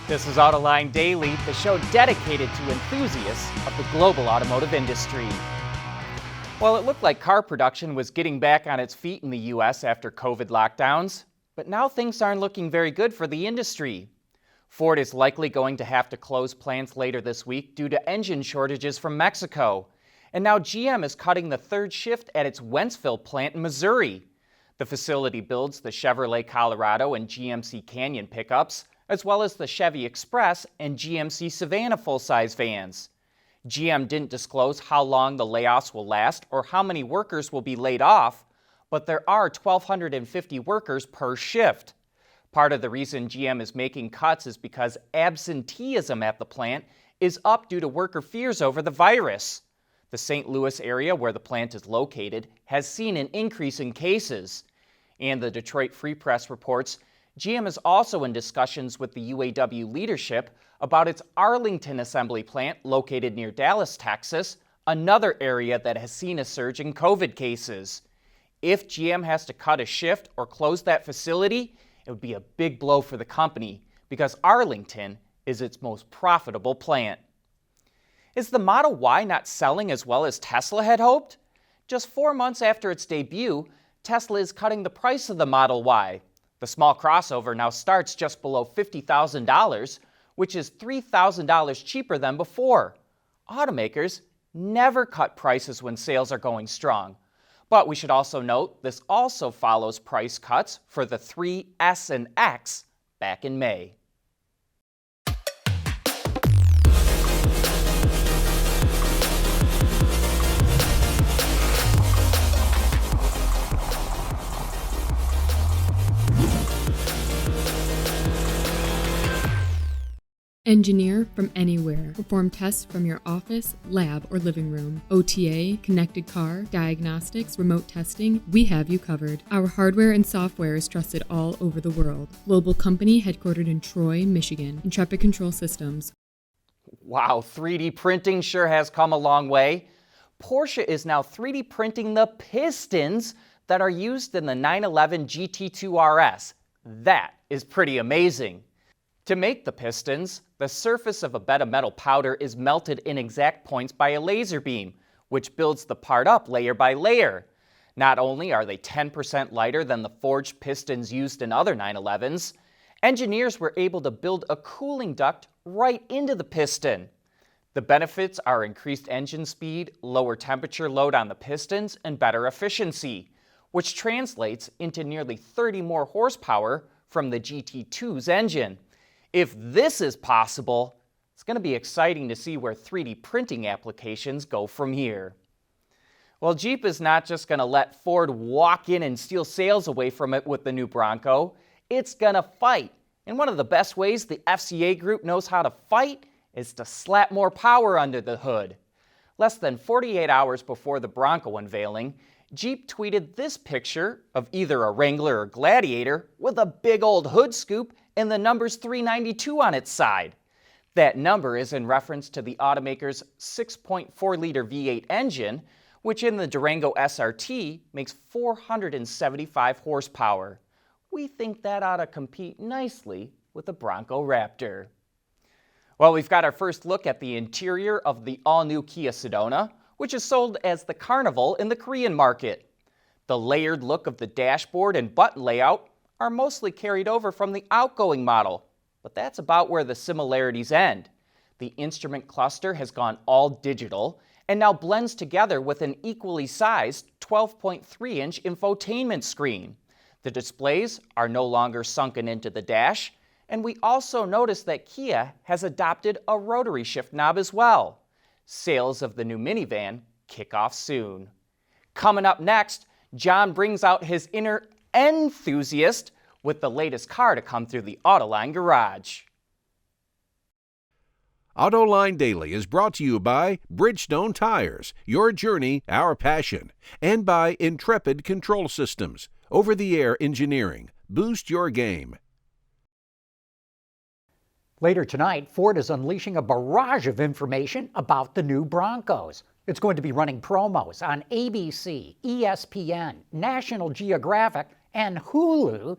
This is Autoline Daily, the show dedicated to enthusiasts of the global automotive industry. Well, it looked like car production was getting back on its feet in the U.S. after COVID lockdowns, but now things aren't looking very good for the industry. Ford is likely going to have to close plants later this week due to engine shortages from Mexico. And now GM is cutting the third shift at its Wentzville plant in Missouri. The facility builds the Chevrolet Colorado and GMC Canyon pickups, as well as the Chevy Express and GMC Savannah full-size vans. GM didn't disclose how long the layoffs will last or how many workers will be laid off, but there are 1,250 workers per shift. Part of the reason GM is making cuts is because absenteeism at the plant is up due to worker fears over the virus. The St. Louis area, where the plant is located, has seen an increase in cases. And the Detroit Free Press reports GM is also in discussions with the UAW leadership about its Arlington assembly plant located near Dallas, Texas, another area that has seen a surge in COVID cases. If GM has to cut a shift or close that facility, it would be a big blow for the company because Arlington is its most profitable plant. Is the Model Y not selling as well as Tesla had hoped? Just 4 months after its debut, Tesla is cutting the price of the Model Y. The small crossover now starts just below $50,000, which is $3,000 cheaper than before. Automakers never cut prices when sales are going strong. But we should also note this also follows price cuts for the 3, S, and X back in May. Engineer from anywhere. Perform tests from your office, lab, or living room. OTA, connected car, diagnostics, remote testing, we have you covered. Our hardware and software is trusted all over the world. Global company headquartered in Troy, Michigan. Intrepid Control Systems. Wow, 3D printing sure has come a long way. Porsche is now 3D printing the pistons that are used in the 911 GT2 RS. That is pretty amazing. To make the pistons, the surface of a bed of metal powder is melted in exact points by a laser beam, which builds the part up layer by layer. Not only are they 10% lighter than the forged pistons used in other 911s, engineers were able to build a cooling duct right into the piston. The benefits are increased engine speed, lower temperature load on the pistons, and better efficiency, which translates into nearly 30 more horsepower from the GT2's engine. If this is possible, it's going to be exciting to see where 3D printing applications go from here. Well, Jeep is not just going to let Ford walk in and steal sales away from it with the new Bronco. It's going to fight. And one of the best ways the FCA group knows how to fight is to slap more power under the hood. Less than 48 hours before the Bronco unveiling, Jeep tweeted this picture of either a Wrangler or Gladiator with a big old hood scoop and the numbers 392 on its side. That number is in reference to the automaker's 6.4-liter V8 engine, which in the Durango SRT makes 475 horsepower. We think that ought to compete nicely with the Bronco Raptor. Well, we've got our first look at the interior of the all-new Kia Sedona, which is sold as the Carnival in the Korean market. The layered look of the dashboard and button layout are mostly carried over from the outgoing model, but that's about where the similarities end. The instrument cluster has gone all digital and now blends together with an equally sized 12.3-inch infotainment screen. The displays are no longer sunken into the dash, and we also notice that Kia has adopted a rotary shift knob as well. Sales of the new minivan kick off soon. Coming up next, John brings out his inner enthusiast with the latest car to come through the Autoline garage. Autoline Daily is brought to you by Bridgestone Tires, your journey, our passion, and by Intrepid Control Systems, over-the-air engineering. Boost your game. Later tonight, Ford is unleashing a barrage of information about the new Broncos. It's going to be running promos on ABC, ESPN, National Geographic, and Hulu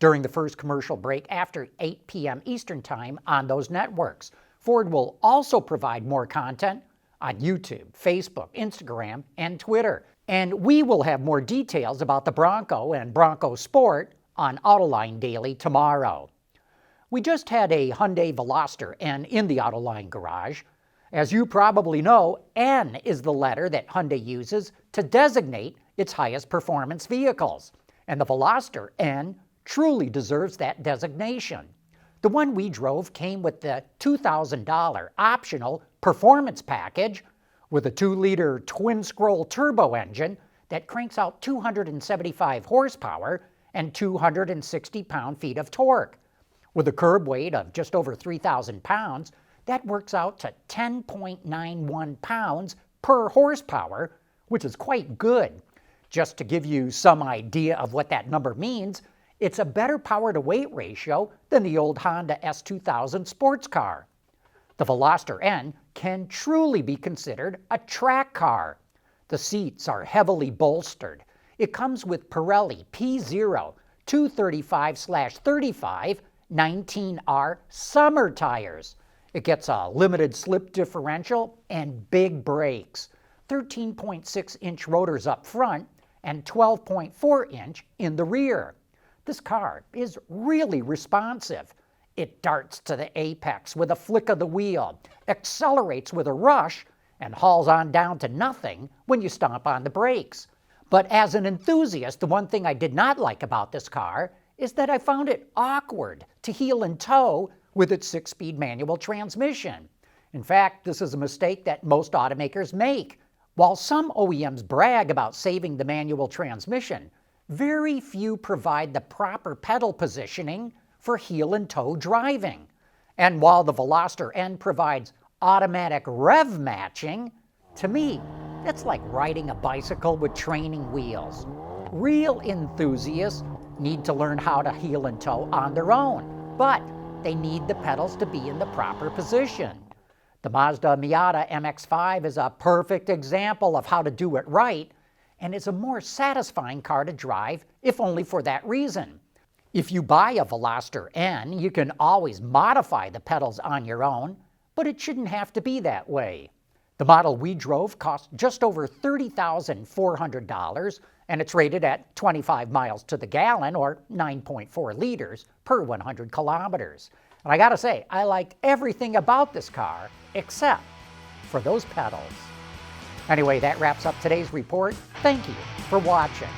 during the first commercial break after 8 p.m. Eastern Time on those networks. Ford will also provide more content on YouTube, Facebook, Instagram, and Twitter. And we will have more details about the Bronco and Bronco Sport on Autoline Daily tomorrow. We just had a Hyundai Veloster N in the Autoline garage. As you probably know, N is the letter that Hyundai uses to designate its highest performance vehicles. And the Veloster N truly deserves that designation. The one we drove came with the $2,000 optional performance package with a 2-liter twin-scroll turbo engine that cranks out 275 horsepower and 260 pound-feet of torque. With a curb weight of just over 3,000 pounds, that works out to 10.91 pounds per horsepower, which is quite good. Just to give you some idea of what that number means, it's a better power-to-weight ratio than the old Honda S2000 sports car. The Veloster N can truly be considered a track car. The seats are heavily bolstered. It comes with Pirelli P0 235/35 19R summer tires. It gets a limited slip differential and big brakes, 13.6-inch rotors up front and 12.4-inch in the rear. This car is really responsive. It darts to the apex with a flick of the wheel, accelerates with a rush, and hauls on down to nothing when you stomp on the brakes. But as an enthusiast, the one thing I did not like about this car is that I found it awkward to heel and tow with its 6-speed manual transmission. In fact, this is a mistake that most automakers make. While some OEMs brag about saving the manual transmission, very few provide the proper pedal positioning for heel and toe driving. And while the Veloster N provides automatic rev matching, to me, that's like riding a bicycle with training wheels. Real enthusiasts need to learn how to heel and toe on their own, but they need the pedals to be in the proper position. The Mazda Miata MX-5 is a perfect example of how to do it right, and is a more satisfying car to drive, if only for that reason. If you buy a Veloster N, you can always modify the pedals on your own, but it shouldn't have to be that way. The model we drove cost just over $30,400, and it's rated at 25 miles to the gallon, or 9.4 liters per 100 kilometers. And I gotta say, I liked everything about this car except for those pedals. Anyway, that wraps up today's report. Thank you for watching.